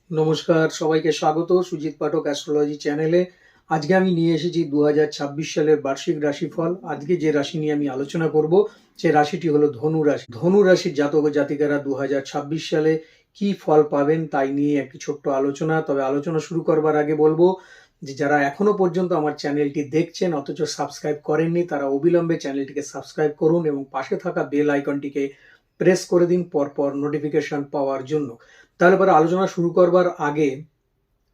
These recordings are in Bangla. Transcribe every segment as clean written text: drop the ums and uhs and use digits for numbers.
নমস্কার, সবাইকে স্বাগত সুজিত পাঠক অ্যাস্ট্রোলজি চ্যানেলে। আজকে আমি নিয়ে এসেছি 2026 সালের বার্ষিক রাশিফল। আজকে যে রাশি নিয়ে আমি আলোচনা করব সে রাশিটি হলো ধনু রাশি। ধনু রাশির জাতক ও জাতিকারা 2026 সালে কি ফল পাবেন তাই নিয়ে একটি ছোট্ট আলোচনা। তবে আলোচনা শুরু করবার আগে বলবো যে যারা এখনো পর্যন্ত আমার চ্যানেলটি দেখছেন অথচ সাবস্ক্রাইব করেননি, তারা অবিলম্বে চ্যানেলটিকে সাবস্ক্রাইব করুন এবং পাশে থাকা বেল আইকনটিকে প্রেস করে দিন পরপর নোটিফিকেশন পাওয়ার জন্য। তাহলে পরে আলোচনা শুরু করবার আগে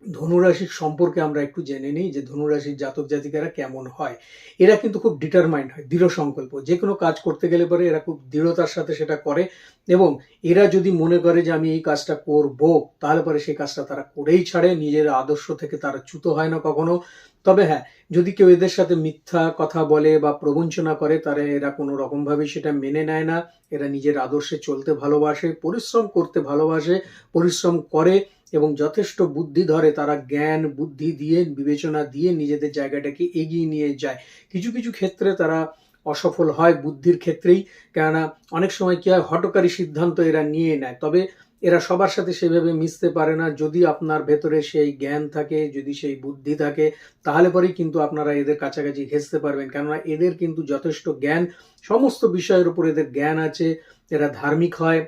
ধনুরাশির সম্পর্কে আমরা একটু জেনে নিই যে ধনুরাশির জাতক জাতিকারা কেমন হয়। এরা কিন্তু খুব ডিটারমাইন্ড হয়, দৃঢ় সংকল্প। যে কোনো কাজ করতে গেলে পরে এরা খুব দৃঢ়তার সাথে সেটা করে এবং এরা যদি মনে করে যে আমি এই কাজটা করব, তাহলে পরে সেই কাজটা তারা করেই ছাড়ে। নিজের আদর্শ থেকে তারা চ্যুত হয় না কখনো। তবে হ্যাঁ, যদি কেউ এদের সাথে মিথ্যা কথা বলে বা প্রবঞ্চনা করে, তারা এরা কোনো রকমভাবেই সেটা মেনে নেয় না। এরা নিজের আদর্শে চলতে ভালোবাসে, পরিশ্রম করতে ভালোবাসে, পরিশ্রম করে এবং যথেষ্ট বুদ্ধি ধরে। তারা জ্ঞান বুদ্ধি দিয়ে, বিবেচনা দিয়ে নিজেদের জায়গাটাকে এগিয়ে নিয়ে যায়। কিছু কিছু ক্ষেত্রে তারা অসফল হয় বুদ্ধির ক্ষেত্রেই, কেননা অনেক সময় কি হয়, হঠকারী সিদ্ধান্ত এরা নিয়ে নেয়। তবে এরা সবার সাথে সেভাবে মিশতে পারে না। যদি আপনার ভেতরে সেই জ্ঞান থাকে, যদি সেই বুদ্ধি থাকে, তাহলে পরেই কিন্তু আপনারা এদের কাছাকাছি ঘেঁচতে পারবেন। কেননা এদের কিন্তু যথেষ্ট জ্ঞান, সমস্ত বিষয়ের উপর এদের জ্ঞান আছে। এরা ধার্মিক হয়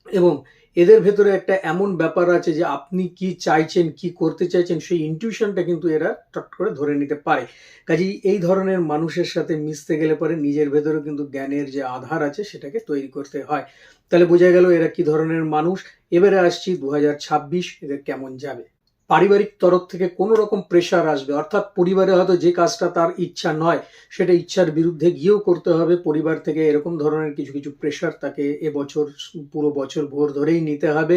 এবং এদের ভেতরে একটা এমন ব্যাপার আছে যে আপনি কি চাইছেন, কি করতে চাইছেন, সেই ইনটিউশনটা কিন্তু এরা চট করে ধরে নিতে পারে। কাজেই এই ধরনের মানুষের সাথে মিশতে গেলে পরে নিজের ভেতরে কিন্তু জ্ঞানের যে আধার আছে সেটাকে তৈরি করতে হয়। তাহলে বোঝা গেল এরা কি ধরনের মানুষ। এবারে আসছি 2026 এদের কেমন যাবে। পারিবারিক তরফ থেকে কোনো রকম প্রেশার আসবে, অর্থাৎ পরিবারে হয়তো যে কাজটা তার ইচ্ছা নয় সেটা ইচ্ছার বিরুদ্ধে গিয়েও করতে হবে। পরিবার থেকে এরকম ধরনের কিছু কিছু প্রেশার তাকে এবছর পুরো বছর ভোর ধরেই নিতে হবে।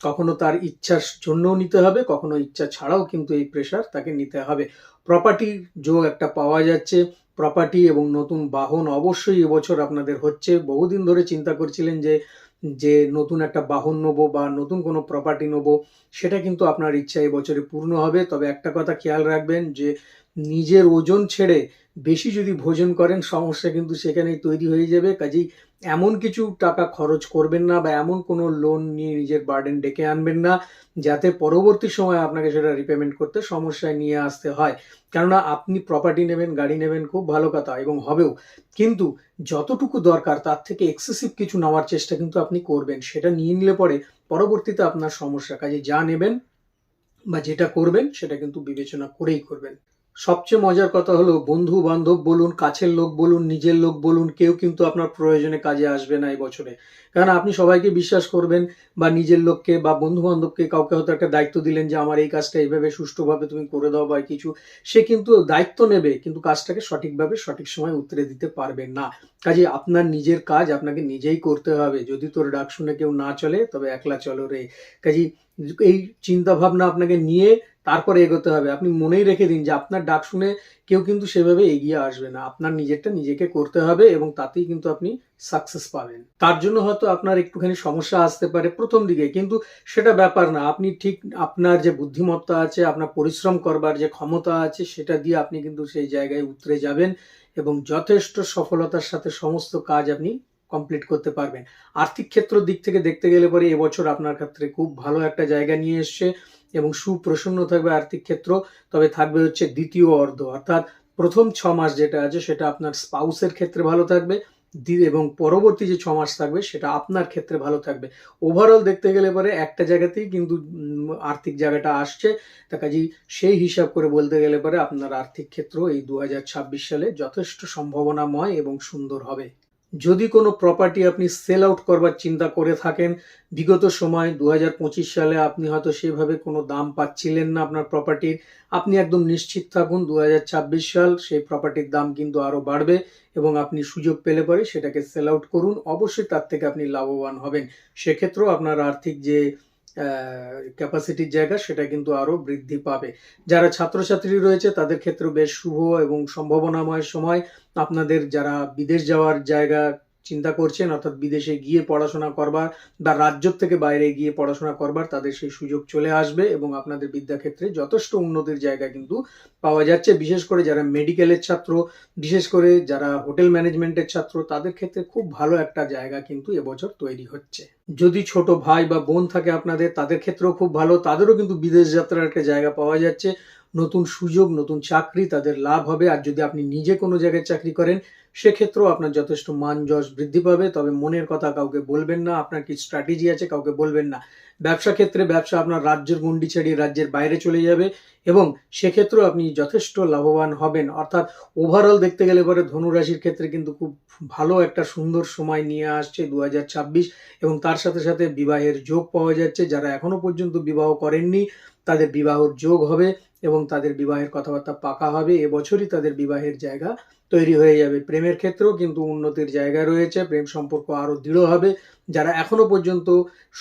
কখনো তার ইচ্ছার জন্যও নিতে হবে, কখনো ইচ্ছা ছাড়াও কিন্তু এই প্রেশার তাকে নিতে হবে। প্রপার্টির যোগ একটা পাওয়া যাচ্ছে। প্রপার্টি এবং নতুন বাহন অবশ্যই এবছর আপনাদের হচ্ছে। বহুদিন ধরে চিন্তা করছিলেন যে যে নতুন একটা বাহন নেবো বা নতুন কোনো প্রপার্টি নেবো, সেটা কিন্তু আপনার ইচ্ছা এবছরে পূর্ণ হবে। তবে একটা কথা খেয়াল রাখবেন যে নিজের ওজন ছেড়ে বেশি যদি ভোজন করেন, সমস্যা কিন্তু সেখানেই তৈরি হয়ে যাবে। কাজেই এমন কিছু টাকা খরচ করবেন না বা এমন কোনো লোন নিয়ে নিজের বার্ডেন ডেকে আনবেন না যাতে পরবর্তী সময় আপনাকে সেটা রিপেমেন্ট করতে সমস্যায় নিয়ে আসতে হয়। কেননা আপনি প্রপার্টি নেবেন, গাড়ি নেবেন, খুব ভালো কথা এবং হবেও, কিন্তু যতটুকু দরকার তার থেকে এক্সেসিভ কিছু নেওয়ার চেষ্টা কিন্তু আপনি করবেন। সেটা নিয়ে নিলে পরে পরবর্তীতে আপনার সমস্যা। কাজে যা নেবেন বা যেটা করবেন সেটা কিন্তু বিবেচনা করেই করবেন। সবচেয়ে মজার কথা হলো, বন্ধু বান্ধব বলুন, কাছের লোক বলুন, নিজের লোক বলুন, কেউ কিন্তু আপনার প্রয়োজনে কাজে আসবে না এই বছরে। কারণ আপনি সবাইকে বিশ্বাস করবেন বা নিজের লোককে বা বন্ধু বান্ধবকে কাউকে হয়তো একটা দায়িত্ব দিলেন যে আমার এই কাজটা এইভাবে সুষ্ঠুভাবে তুমি করে দাও বা কিছু, সে কিন্তু দায়িত্ব নেবে কিন্তু কাজটাকে সঠিকভাবে সঠিক সময় উতরে দিতে পারবে না। কাজে আপনার নিজের কাজ আপনাকে নিজেই করতে হবে। যদি তোর ডাক শুনে কেউ না চলে তবে একলা চলো রে। কাজে এই চিন্তা ভাবনা আপনাকে নিয়ে তারপরে এগোতে হবে। আপনি মনেই রেখে দিন যে আপনার ডাক শুনে কেউ কিন্তু সেভাবে এগিয়ে আসবে না। আপনার নিজেরটা নিজেকে করতে হবে এবং তাতেই কিন্তু আপনি সাকসেস পাবেন। তার জন্য হয়তো আপনার একটুখানি সমস্যা আসতে পারে প্রথম দিকে, কিন্তু সেটা ব্যাপার না। আপনি ঠিক আপনার যে বুদ্ধিমত্তা আছে, আপনার পরিশ্রম করবার যে ক্ষমতা আছে, সেটা দিয়ে আপনি কিন্তু সেই জায়গায় উতরে যাবেন এবং যথেষ্ট সফলতার সাথে সমস্ত কাজ আপনি কমপ্লিট করতে পারবেন। আর্থিক ক্ষেত্র দিক থেকে দেখতে গেলে পরে এবছর আপনার ক্ষেত্রে খুব ভালো একটা জায়গা নিয়ে এসছে এবং সুপ্রসন্ন থাকবে আর্থিক ক্ষেত্র। তবে থাকবে হচ্ছে দ্বিতীয় অর্ধ, অর্থাৎ প্রথম 6 মাস যেটা আছে সেটা আপনার স্পাউসের ক্ষেত্রে ভালো থাকবে এবং পরবর্তী যে 6 মাস থাকবে সেটা আপনার ক্ষেত্রে ভালো থাকবে। ওভারঅল দেখতে গেলে পরে একটা জায়গাতেই কিন্তু আর্থিক জায়গাটা আসছে। তা কাজেই সেই হিসাব করে বলতে গেলে পরে আপনার আর্থিক ক্ষেত্র এই 2026 সালে যথেষ্ট সম্ভাবনাময় এবং সুন্দর হবে। যদি কোনো প্রপার্টি আপনি সেল আউট করবার চিন্তা করে থাকেন, বিগত সময় 2025 সালে আপনি হয়তো সেভাবে কোনো দাম পাচ্ছিলেন না আপনার প্রপার্টির, আপনি একদম নিশ্চিত থাকুন 2026 সাল সেই প্রপার্টির দাম কিন্তু আরো বাড়বে এবং আপনি সুযোগ পেলে পরে সেটাকে সেল আউট করুন। অবশ্যই তার থেকে আপনি লাভবান হবেন। সেক্ষেত্রেও আপনার আর্থিক যে ক্যাপাসিটির জায়গা সেটা কিন্তু আরো বৃদ্ধি পাবে। যারা ছাত্রছাত্রী রয়েছে তাদের ক্ষেত্রেও বেশ শুভ এবং সম্ভাবনাময় সময়। আপনাদের যারা বিদেশ যাওয়ার জায়গা চিন্তা করছেন, অর্থাৎ বিদেশে গিয়ে পড়াশোনা করবার বা রাজ্য থেকে বাইরে গিয়ে পড়াশোনা করবার, তাদের সেই সুযোগ চলে আসবে এবং আপনাদের বিদ্যাক্ষেত্রে যথেষ্ট উন্নতির জায়গা কিন্তু পাওয়া যাচ্ছে। বিশেষ করে যারা মেডিকেলের ছাত্র, বিশেষ করে যারা হোটেল ম্যানেজমেন্টের ছাত্র, তাদের ক্ষেত্রে খুব ভালো একটা জায়গা কিন্তু এবছর তৈরি হচ্ছে। যদি ছোট ভাই বা বোন থাকে আপনাদের, তাদের ক্ষেত্রেও খুব ভালো, তাদেরও কিন্তু বিদেশ যাত্রার একটা জায়গা পাওয়া যাচ্ছে। নতুন সুযোগ, নতুন চাকরি তাদের লাভ হবে। আর যদি আপনি নিজে কোনো জায়গায় চাকরি করেন, সেক্ষেত্রেও আপনার যথেষ্ট মান যশ বৃদ্ধি পাবে। তবে মনের কথা কাউকে বলবেন না, আপনার কি স্ট্র্যাটেজি আছে কাউকে বলবেন না। ব্যবসা ক্ষেত্রে ব্যবসা আপনার রাজ্যের গণ্ডি ছাড়িয়ে রাজ্যের বাইরে চলে যাবে এবং সেক্ষেত্রেও আপনি যথেষ্ট লাভবান হবেন। অর্থাৎ ওভারঅল দেখতে গেলে পরে ধনুরাশির ক্ষেত্রে কিন্তু খুব ভালো একটা সুন্দর সময় নিয়ে আসছে 2026, এবং তার সাথে সাথে বিবাহের যোগ পাওয়া যাচ্ছে। যারা এখনো পর্যন্ত বিবাহ করেননি, তাদের বিবাহের যোগ হবে এবং তাদের বিবাহের কথাবার্তা পাকা হবে। এবছরই তাদের বিবাহের জায়গা তৈরি হয়ে যাবে। প্রেমের ক্ষেত্রেও কিন্তু উন্নতির জায়গা রয়েছে, প্রেম সম্পর্ক আরো দৃঢ় হবে। যারা এখনো পর্যন্ত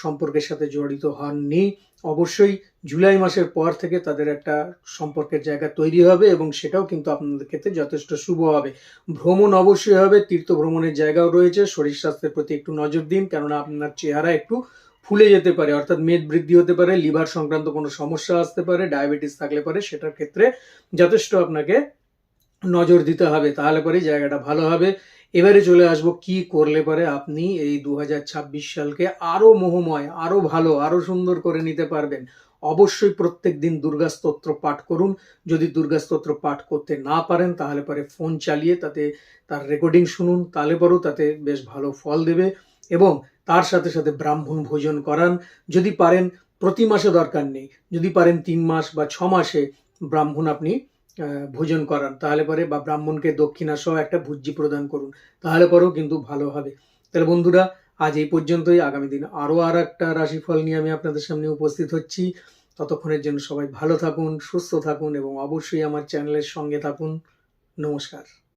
সম্পর্কের সাথে জড়িত হননি, অবশ্যই জুলাই মাসের পর থেকে তাদের একটা সম্পর্কের জায়গা তৈরি হবে এবং সেটাও কিন্তু আপনাদের ক্ষেত্রে যথেষ্ট শুভ হবে। ভ্রমণ অবশ্যই হবে, তীর্থ ভ্রমণের জায়গাও রয়েছে। শরীর স্বাস্থ্যের প্রতি একটু নজর দিন, কেননা আপনার চেহারা একটু ফুলে যেতে পারে, অর্থাৎ মেদ বৃদ্ধি হতে পারে, লিভার সংক্রান্ত কোনো সমস্যা আসতে পারে, ডায়াবেটিস থাকলে পারে, সেটার ক্ষেত্রে যথেষ্ট আপনাকে নজর দিতে হবে, তাহলে পরেই জায়গাটা ভালো হবে। এবারে চলে আসবো কি করলে পরে আপনি এই 2026 সালকে আরো মোহময়, আরো ভালো, আরো সুন্দর করে নিতে পারবেন। অবশ্যই প্রত্যেক দিন দুর্গা স্তোত্র পাঠ করুন। যদি দুর্গা স্তোত্র পাঠ করতে না পারেন, তাহলে পরে ফোন চালিয়ে তাতে তার রেকর্ডিং শুনুন, তাহলে পরেও তাতে বেশ ভালো ফল দেবে। এবং তার সাথে সাথে ব্রাহ্মণ ভোজন করান যদি পারেন। প্রতি মাসে দরকার নেই, যদি পারেন 3 মাস বা 6 মাসে ব্রাহ্মণ আপনি ভোজন করান, তাহলে পরে, বা ব্রাহ্মণকে দক্ষিণা সহ একটা ভুজ্জি প্রদান করুন, তাহলে পরেও কিন্তু ভালো হবে। তাহলে বন্ধুরা, আজ এই পর্যন্তই। আগামী দিন আরো আর একটা রাশিফল নিয়ে আমি আপনাদের সামনে উপস্থিত হচ্ছি। ততক্ষণের জন্য সবাই ভালো থাকুন, সুস্থ থাকুন এবং অবশ্যই আমার চ্যানেলের সঙ্গে থাকুন। নমস্কার।